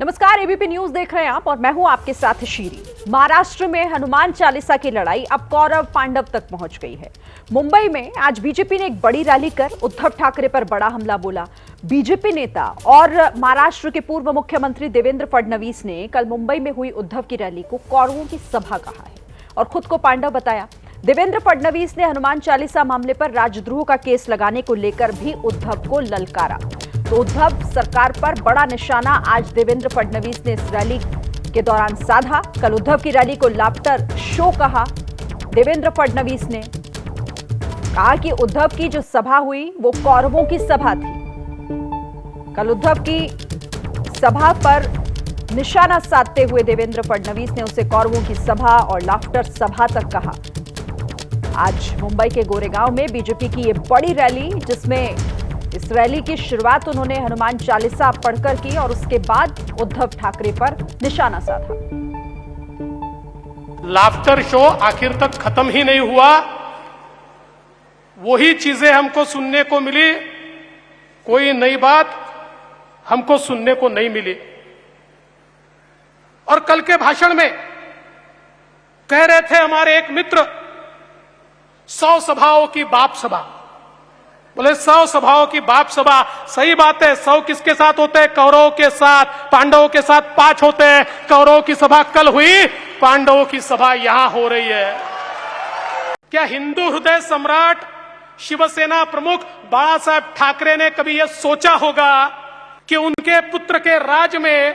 नमस्कार, ABP news देख रहे हैं आप और मैं हूं आपके साथ शीरी। महाराष्ट्र में हनुमान चालीसा की लड़ाई अब कौरव पांडव तक पहुंच गई है। मुंबई में आज बीजेपी ने एक बड़ी रैली कर उद्धव ठाकरे पर बड़ा हमला बोला। बीजेपी नेता और महाराष्ट्र के पूर्व मुख्यमंत्री देवेंद्र फडणवीस ने कल मुंबई में हुई उद्धव की रैली को कौरवों की सभा कहा है और खुद को पांडव बताया। देवेंद्र फडणवीस ने हनुमान चालीसा मामले पर राजद्रोह का केस लगाने को लेकर भी उद्धव को ललकारा। तो उद्धव सरकार पर बड़ा निशाना आज देवेंद्र फडणवीस ने इस रैली के दौरान साधा। कल उद्धव की रैली को लाफ्टर शो कहा। देवेंद्र फडणवीस ने कहा कि उद्धव की जो सभा हुई वो कौरवों की सभा थी। कल उद्धव की सभा पर निशाना साधते हुए देवेंद्र फडणवीस ने उसे कौरवों की सभा और लाफ्टर सभा तक कहा। आज मुंबई के गोरेगांव में बीजेपी की ये बड़ी रैली, जिसमें इस रैली की शुरुआत उन्होंने हनुमान चालीसा पढ़कर की और उसके बाद उद्धव ठाकरे पर निशाना साधा। लाफ्टर शो आखिर तक खत्म ही नहीं हुआ। वही चीजें हमको सुनने को मिली, कोई नई बात हमको सुनने को नहीं मिली। और कल के भाषण में कह रहे थे हमारे एक मित्र, 100 सभाओं की बाप सभा। बोले 100 सभाओं की बाप सभा, सही बात है। 100 किसके साथ होते हैं? कौरवों के साथ। पांडवों के साथ 5 होते हैं। कौरवों की सभा कल हुई, पांडवों की सभा यहां हो रही है। क्या हिंदू हृदय सम्राट शिवसेना प्रमुख बाला साहब ठाकरे ने कभी यह सोचा होगा कि उनके पुत्र के राज में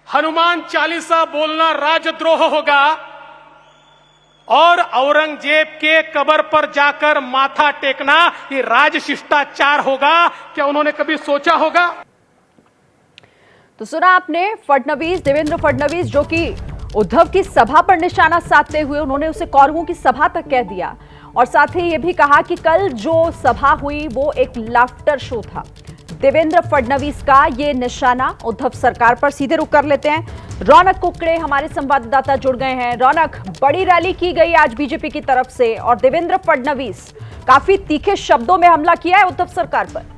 हनुमान चालीसा बोलना राजद्रोह होगा और औरंगजेब के कब्र पर जाकर माथा टेकना ये राज शिष्टाचार होगा? क्या उन्होंने कभी सोचा होगा? तो सुना आपने फडणवीस, देवेंद्र फडणवीस, जो कि उद्धव की सभा पर निशाना साधते हुए उन्होंने उसे कौरवों की सभा तक कह दिया और साथ ही ये भी कहा कि कल जो सभा हुई वो एक लाफ्टर शो था। देवेंद्र फडणवीस का ये निशाना उद्धव सरकार पर। सीधे रुक कर लेते हैं, रौनक कुकड़े हमारे संवाददाता जुड़ गए हैं। रौनक, बड़ी रैली की गई आज बीजेपी की तरफ से और देवेंद्र फडणवीस काफी तीखे शब्दों में हमला किया है उद्धव सरकार पर।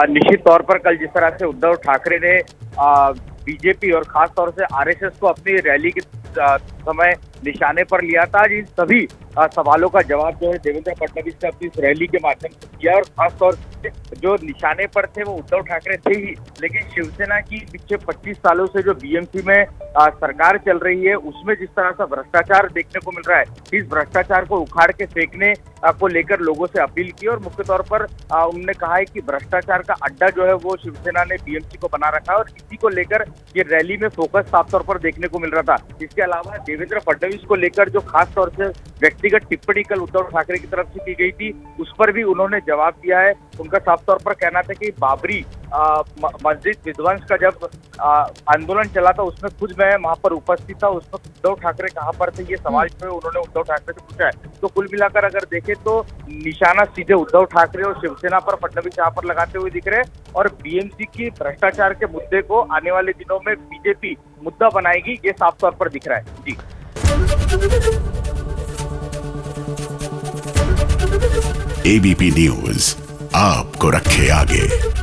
निश्चित तौर पर कल जिस तरह से उद्धव ठाकरे ने बीजेपी और खास तौर से आरएसएस को अपनी रैली के समय निशाने पर लिया था, इन सभी सवालों का जवाब जो है देवेंद्र फडणवीस ने अपनी इस रैली के माध्यम से दिया। और खास तौर से जो निशाने पर थे वो उद्धव ठाकरे थे ही, लेकिन शिवसेना की पिछले 25 सालों से जो बीएमसी में सरकार चल रही है उसमें जिस तरह से भ्रष्टाचार देखने को मिल रहा है, इस भ्रष्टाचार को उखाड़ के फेंकने को लेकर लोगों से अपील की। और मुख्य तौर पर उन्होंने कहा है कि भ्रष्टाचार का अड्डा जो है वो शिवसेना ने बीएमसी को बना रखा है और इसी को लेकर ये रैली में फोकस साफ तौर पर देखने को मिल रहा था। इसके अलावा देवेंद्र फडणवीस को लेकर जो खास तौर से व्यक्तिगत टिप्पणी कल उद्धव ठाकरे की तरफ से की गई थी उस पर भी उन्होंने जवाब दिया है। उनका साफ तौर पर कहना था कि बाबरी मस्जिद विध्वंस का जब आंदोलन चला था उसमें खुद मैं वहां पर उपस्थित था, उस वक्त उद्धव ठाकरे कहां पर थे, ये सवाल जो है उन्होंने उद्धव ठाकरे से पूछा है। तो कुल मिलाकर अगर देखें तो निशाना सीधे उद्धव ठाकरे और शिवसेना पर फडणवीस यहाँ पर लगाते हुए दिख रहे हैं और बीएमसी की भ्रष्टाचार के मुद्दे को आने वाले दिनों में बीजेपी मुद्दा बनाएगी, ये साफ तौर पर दिख रहा है। जी, एबीपी न्यूज आपको रखे आगे।